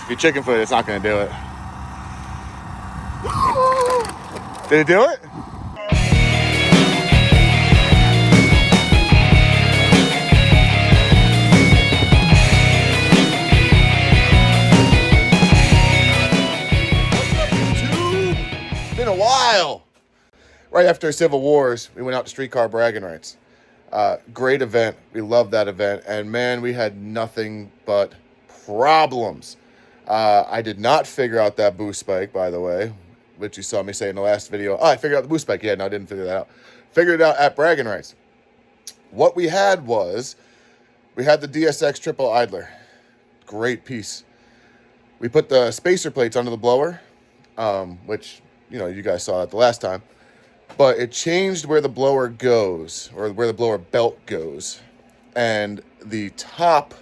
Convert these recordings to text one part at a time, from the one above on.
If you chicken foot, it's not going to do it. Did it do it? It's been a while. Right after Civil Wars, we went out to streetcar bragging rights. Great event. We loved that event. And man, we had nothing but problems. I did not figure out that boost spike, by the way, which you saw me say in the last video. Oh, I figured out the boost spike. Yeah, no, I didn't figure that out. Figured it out at bragging rights. What we had was, we had the DSX triple idler. Great piece. We put the spacer plates under the blower, which, you know, you guys saw that the last time. But it changed where the blower goes, or where the blower belt goes. And the top,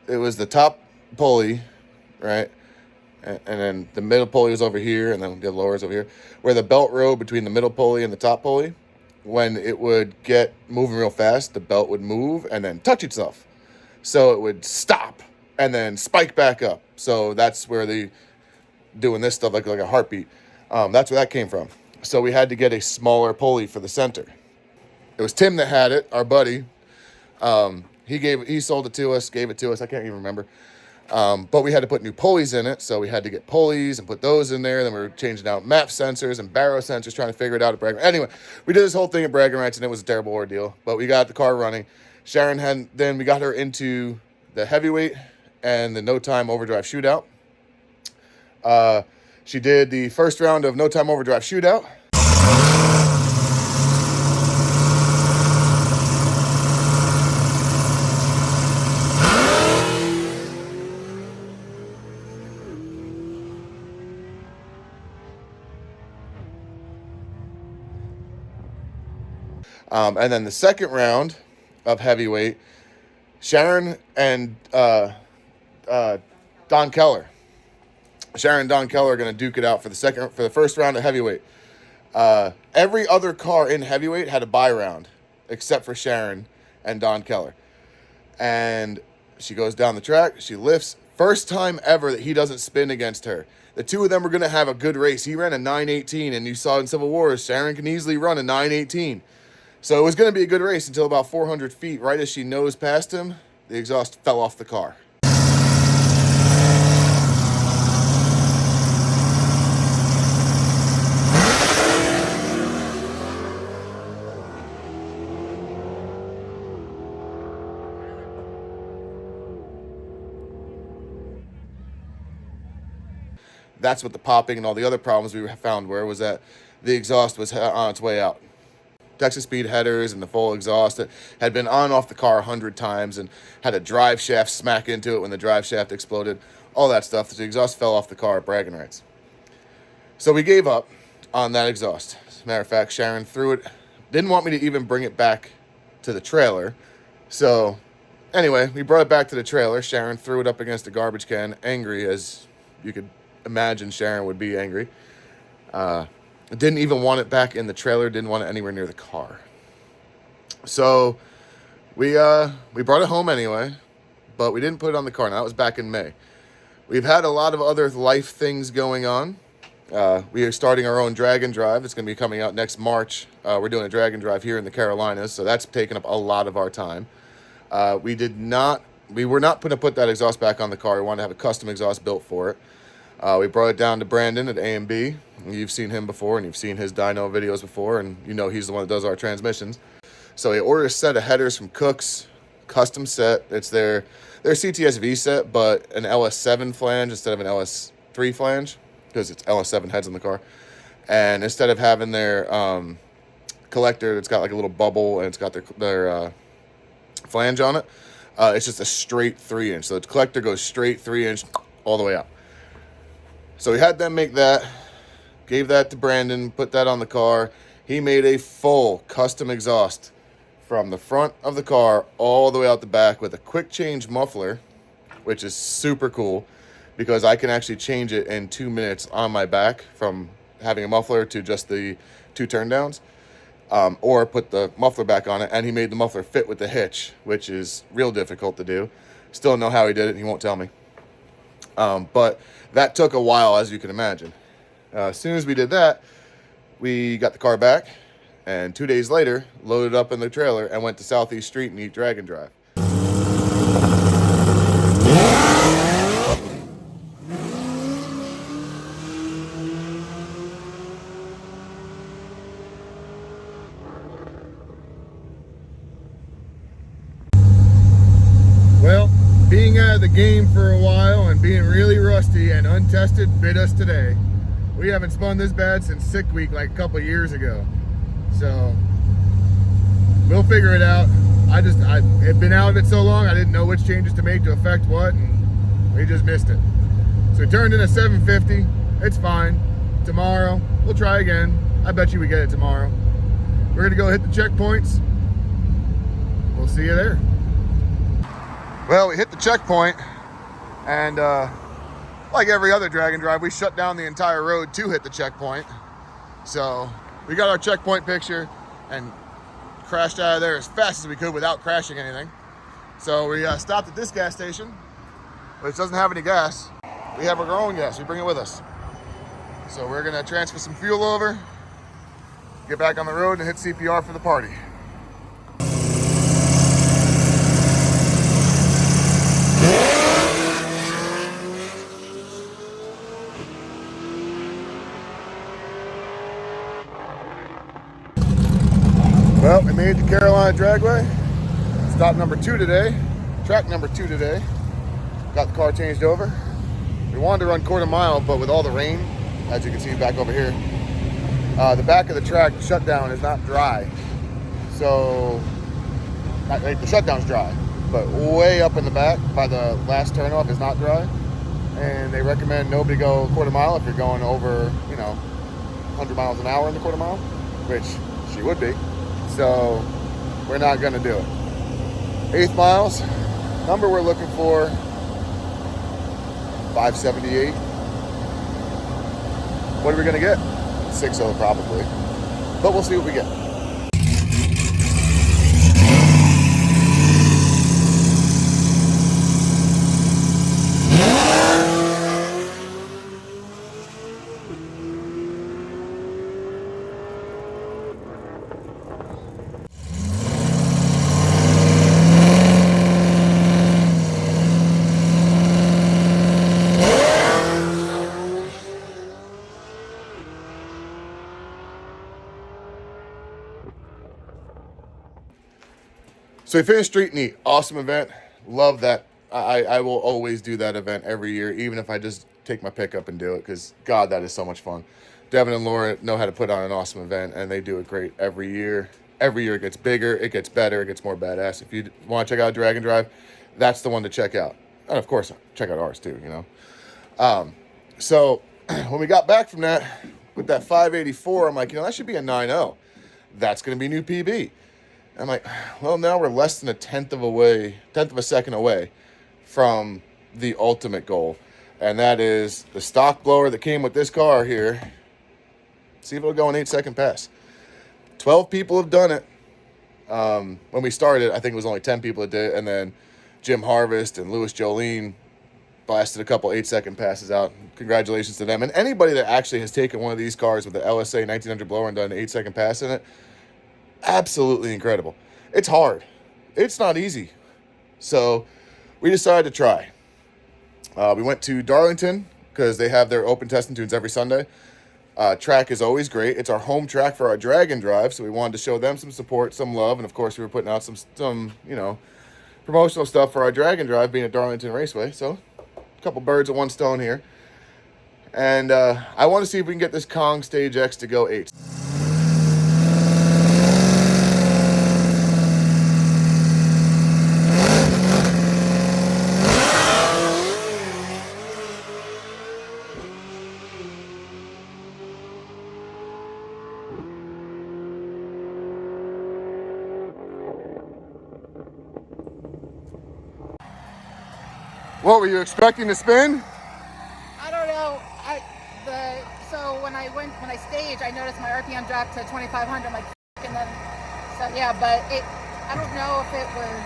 it was the top pulley, right? And then the middle pulley was over here, and then the lower is over here. Where the belt rode between the middle pulley and the top pulley, when it would get moving real fast, the belt would move and then touch itself. So it would stop and then spike back up. So that's where the doing this stuff like a heartbeat. That's where that came from. So we had to get a smaller pulley for the center. It was Tim that had it, our buddy. He sold it to us, gave it to us. I can't even remember. But we had to put new pulleys in it. So we had to get pulleys and put those in there. Then we were changing out map sensors and barrow sensors, trying to figure it out at bragging. Anyway, we did this whole thing at bragging rights, and it was a terrible ordeal. But we got the car running. Then we got her into the heavyweight and the no time overdrive shootout. She did the first round of no time overdrive shootout. And then the second round of heavyweight, Sharon and Don Keller. Sharon and Don Keller are going to duke it out for the first round of heavyweight. Every other car in heavyweight had a bye round, except for Sharon and Don Keller. And she goes down the track. She lifts. First time ever that he doesn't spin against her. The two of them are going to have a good race. He ran a 9:18, and you saw in Civil Wars, Sharon can easily run a 9:18. So it was going to be a good race until about 400 feet. Right as she nosed past him, the exhaust fell off the car. That's what the popping and all the other problems we found was that the exhaust was on its way out. Texas speed headers and the full exhaust that had been on and off the car 100 times and had a drive shaft smack into it when the drive shaft exploded. All that stuff. The exhaust fell off the car at bragging rights. So we gave up on that exhaust. As a matter of fact, Sharon threw it. Didn't want me to even bring it back to the trailer. So anyway, we brought it back to the trailer. Sharon threw it up against a garbage can, angry as you could imagine Sharon would be angry. Didn't even want it back in the trailer, didn't want it anywhere near the car. So we brought it home anyway, but we didn't put it on the car. Now, that was back in May. We've had a lot of other life things going on. We are starting our own drag and drive. It's going to be coming out next March. We're doing a drag and drive here in the Carolinas, so that's taken up a lot of our time. We were not going to put that exhaust back on the car. We wanted to have a custom exhaust built for it. We brought it down to Brandon at A&B. You've seen him before, and you've seen his dyno videos before, and you know he's the one that does our transmissions. So he ordered a set of headers from Cook's, custom set. It's their CTS-v set, but an LS7 flange instead of an LS3 flange, because it's LS7 heads in the car. And instead of having their collector, it's got like a little bubble, and it's got their flange on it. It's just a straight 3-inch. So the collector goes straight 3-inch all the way out. So we had them make that, gave that to Brandon, put that on the car. He made a full custom exhaust from the front of the car all the way out the back with a quick change muffler, which is super cool because I can actually change it in 2 minutes on my back from having a muffler to just the 2 turn downs, or put the muffler back on it. And he made the muffler fit with the hitch, which is real difficult to do. Still don't know how he did it. He won't tell me. But that took a while, as you can imagine. As soon as we did that, we got the car back, and 2 days later, loaded up in the trailer and went to Southeast Street and eat Drag and Drive. Well, being out of the game for a while and being really rusty and untested bit us today. We haven't spun this bad since sick week like a couple years ago. So we'll figure it out. I had been out of it so long I didn't know which changes to make to affect what, and we just missed it. So we turned in a 750. It's fine. Tomorrow we'll try again. I bet you we get it tomorrow. We're gonna go hit the checkpoints. We'll see you there. Well, we hit the checkpoint, and like every other drag and drive, we shut down the entire road to hit the checkpoint. So we got our checkpoint picture and crashed out of there as fast as we could without crashing anything. So we stopped at this gas station, which doesn't have any gas. We have our own gas, we bring it with us. So we're gonna transfer some fuel over, get back on the road and hit CPR for the party. Well, we made the Carolina Dragway. Stop number 2 today. Track number 2 today. Got the car changed over. We wanted to run quarter mile, but with all the rain, as you can see back over here, the back of the track shutdown is not dry. So, the shutdown's dry, but way up in the back by the last turnoff is not dry. And they recommend nobody go quarter mile if you're going over, 100 miles an hour in the quarter mile, which she would be. So we're not gonna do it. 8 miles, number we're looking for, 578. What are we gonna get? 6.0 probably, but we'll see what we get. So we finished Street Neat. Awesome event. Love that. I will always do that event every year, even if I just take my pickup and do it, because, God, that is so much fun. Devin and Laura know how to put on an awesome event, and they do it great every year. Every year it gets bigger, it gets better, it gets more badass. If you want to check out Drag and Drive, that's the one to check out. And, of course, check out ours, too, So when we got back from that, with that 584, I'm like, that should be a 9.0. That's going to be new PB. I'm like, well, now we're less than a tenth of a second away from the ultimate goal. And that is the stock blower that came with this car here. See if it'll go an 8-second pass. 12 people have done it. When we started, I think it was only 10 people that did it. And then Jim Harvest and Louis Jolene blasted a couple 8-second passes out. Congratulations to them. And anybody that actually has taken one of these cars with the LSA 1900 blower and done an 8-second pass in it, absolutely incredible. It's hard. It's not easy. So we decided to try. We went to Darlington because they have their open testing tunes every Sunday. Track is always great. It's our home track for our Drag and Drive, so we wanted to show them some support, some love, and of course we were putting out some promotional stuff for our Drag and Drive being at Darlington Raceway. So a couple birds with one stone here. And I want to see if we can get this Kong Stage X to go 8's. What were you expecting to spin? I don't know. So when I staged, I noticed my RPM dropped to 2,500. I'm like, and then but I don't know if it was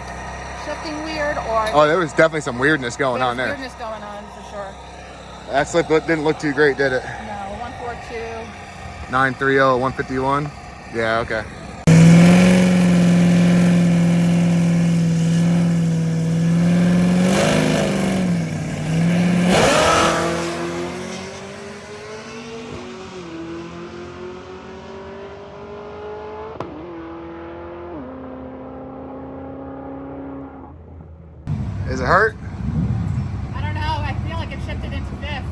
shifting weird or. Oh, there was definitely some weirdness going on there. Weirdness going on for sure. That slip didn't look too great, did it? No, 142. 930 at 151. Yeah, okay. Is it hurt? I don't know. I feel like it shifted into fifth.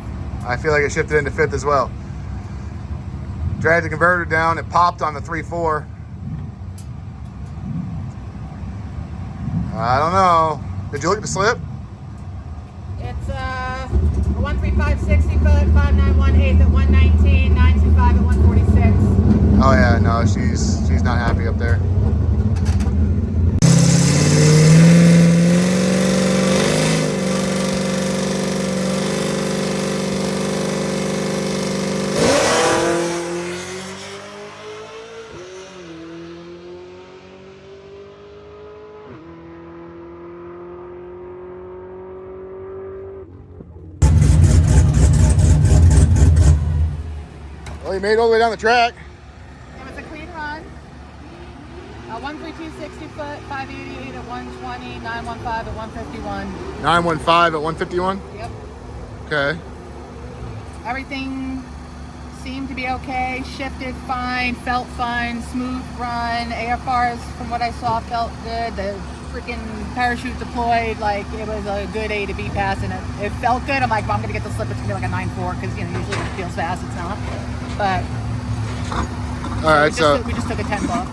I feel like it shifted into fifth as well. Dragged the converter down. It popped on the 3.4. I don't know. Did you look at the slip? It's a 135 60 foot, 591/8 at 119, 925 at 146. Oh yeah, no, she's not happy up there. Well, you made it all the way down the track. It was a clean run. 132 60 foot, 588 at 120, 915 at 151. 915 at 151? Yep. Okay. Everything seemed to be okay. Shifted fine, felt fine, smooth run. AFRs, from what I saw, felt good. The freaking parachute deployed, like it was a good A to B pass, and it felt good. I'm like, well, I'm gonna get the slip. It's gonna be like a 9.4 because usually when it feels fast, it's not. But all right, so we just took a 10 off.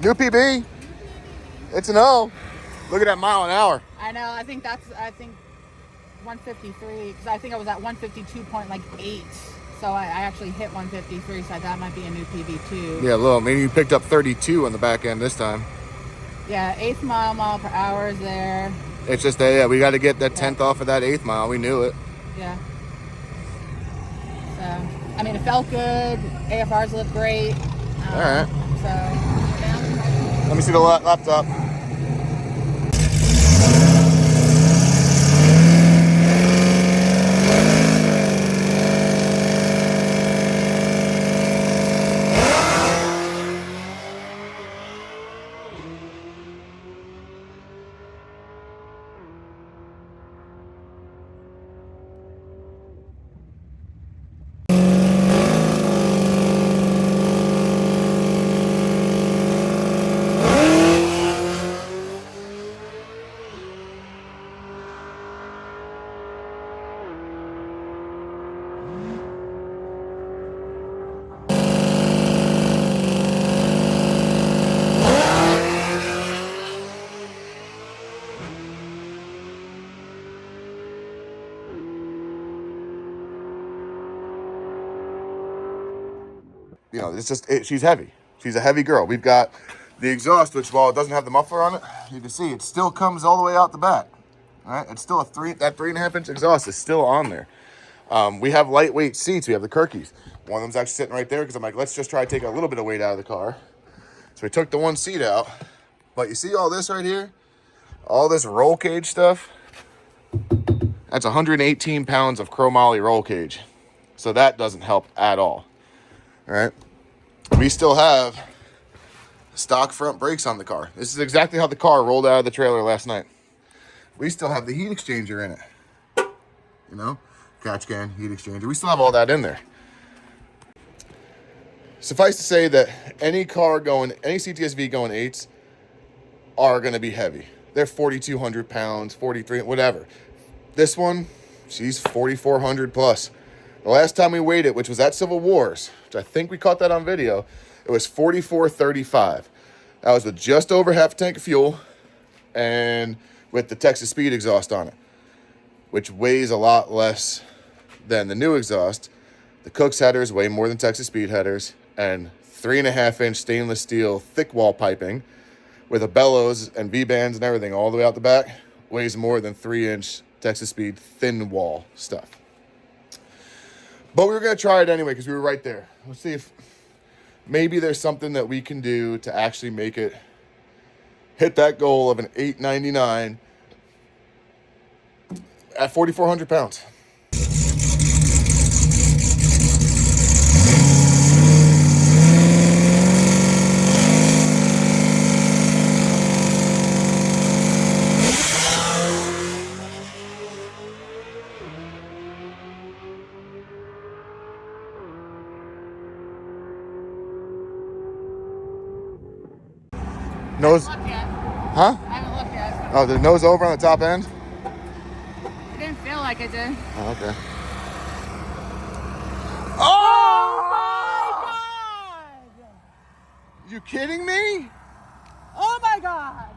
new PB. It's an O. Look at that mile an hour. I know. I think 153 because I think I was at 152.8. So I actually hit 153. So that might be a new PB too. Yeah, a little. Maybe you picked up 32 on the back end this time. Yeah, 8th mile per hour is there. It's just that, yeah, we got to get that 10th off of that 8th mile. We knew it. Yeah. So, I mean, it felt good. AFRs looked great. All right. So, let me see the laptop. You know, it's just, she's heavy. She's a heavy girl. We've got the exhaust, which while it doesn't have the muffler on it, you can see it still comes all the way out the back. All right, it's still that 3.5 inch exhaust is still on there. We have lightweight seats. We have the Kirkies. One of them's actually sitting right there because I'm like, let's just try to take a little bit of weight out of the car. So we took the one seat out. But you see all this right here? All this roll cage stuff? That's 118 pounds of chromoly roll cage. So that doesn't help at all. All right. We still have stock front brakes on the car. This is exactly how the car rolled out of the trailer last night. We still have the heat exchanger in it. You know, catch can, heat exchanger. We still have all that in there. Suffice to say that any CTS-v going 8's are going to be heavy. They're 4,200 pounds, 43, whatever. This one, she's 4,400 plus. The last time we weighed it, which was at Civil Wars, which I think we caught that on video, it was 4,435. That was with just over half a tank of fuel and with the Texas Speed exhaust on it, which weighs a lot less than the new exhaust. The Cook's headers weigh more than Texas Speed headers, and 3.5-inch stainless steel thick wall piping with a bellows and V-bands and everything all the way out the back weighs more than 3-inch Texas Speed thin wall stuff. But we were going to try it anyway because we were right there. Let's see if maybe there's something that we can do to actually make it hit that goal of an 899 at 4,400 pounds. Nose, I haven't looked yet. huh? I haven't looked yet. Oh, the nose over on the top end? It didn't feel like it did. Oh, okay. Oh my God! You kidding me? Oh my God!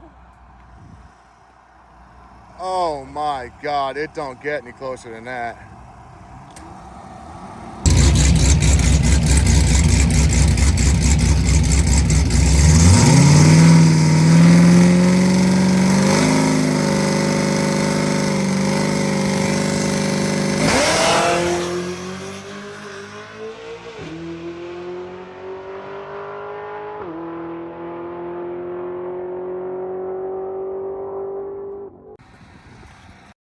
Oh my God, it don't get any closer than that.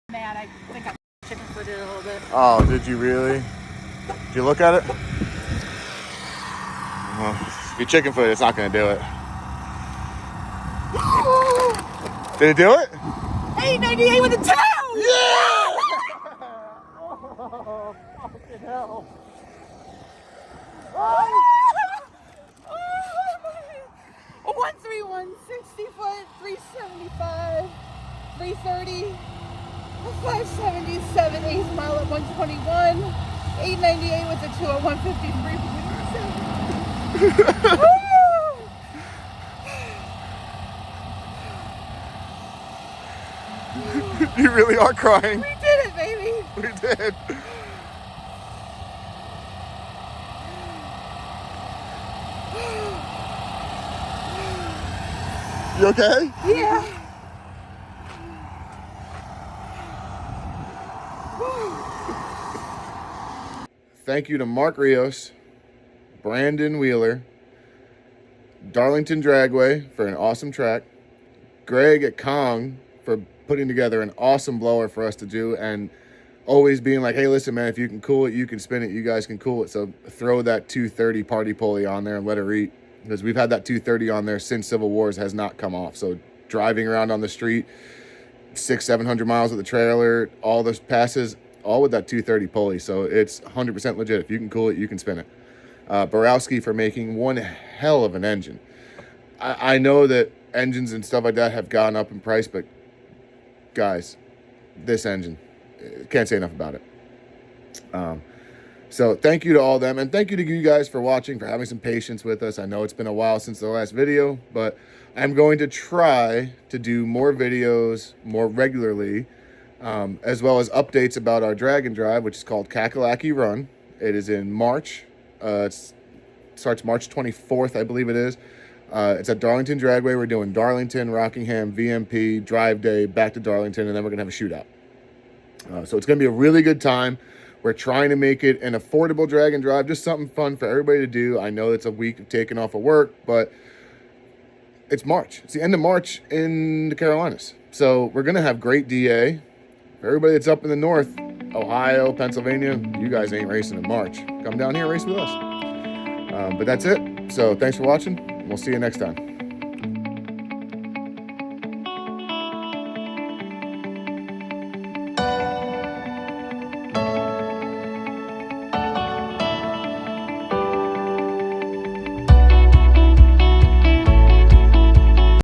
Man, I think I chicken footed a little bit. Oh, did you really? Did you look at it? Well, if you chicken foot, it's not going to do it. Did it do it? 898 with a 2! Yeah! Oh, fucking hell. A 131, 60 foot, 375, 330, a 577, 8 mile at 121, 898 with a 2 at 153. You really are crying. We did it, baby. We did. You okay? Yeah. Thank you to Mark Rios, Brandon Wheeler, Darlington Dragway for an awesome track, Greg at Kong for putting together an awesome blower for us to do, and always being like, hey, listen, man, if you can cool it, you can spin it, you guys can cool it. So throw that 230 party pulley on there and let her eat, because we've had that 230 on there since Civil Wars, has not come off. So driving around on the street, 600-700 miles with the trailer, all those passes, all with that 230 pulley. So it's 100% legit. If you can cool it, you can spin it. Borowski for making one hell of an engine. I know that engines and stuff like that have gone up in price, but guys, this engine, can't say enough about it. So thank you to all of them, and thank you to you guys for watching, for having some patience with us. I know it's been a while since the last video, but I'm going to try to do more videos more regularly, as well as updates about our drag and drive, which is called Kakalaki Run. It is in March. It starts March 24th, I believe it is. It's at Darlington Dragway. We're doing Darlington, Rockingham, VMP, drive day, back to Darlington, and then we're going to have a shootout. So it's going to be a really good time. We're trying to make it an affordable drag and drive, just something fun for everybody to do. I know it's a week of taking off of work, but it's March. It's the end of March in the Carolinas. So we're going to have great DA. For everybody that's up in the north, Ohio, Pennsylvania, you guys ain't racing in March. Come down here and race with us. But that's it. So thanks for watching. We'll see you next time.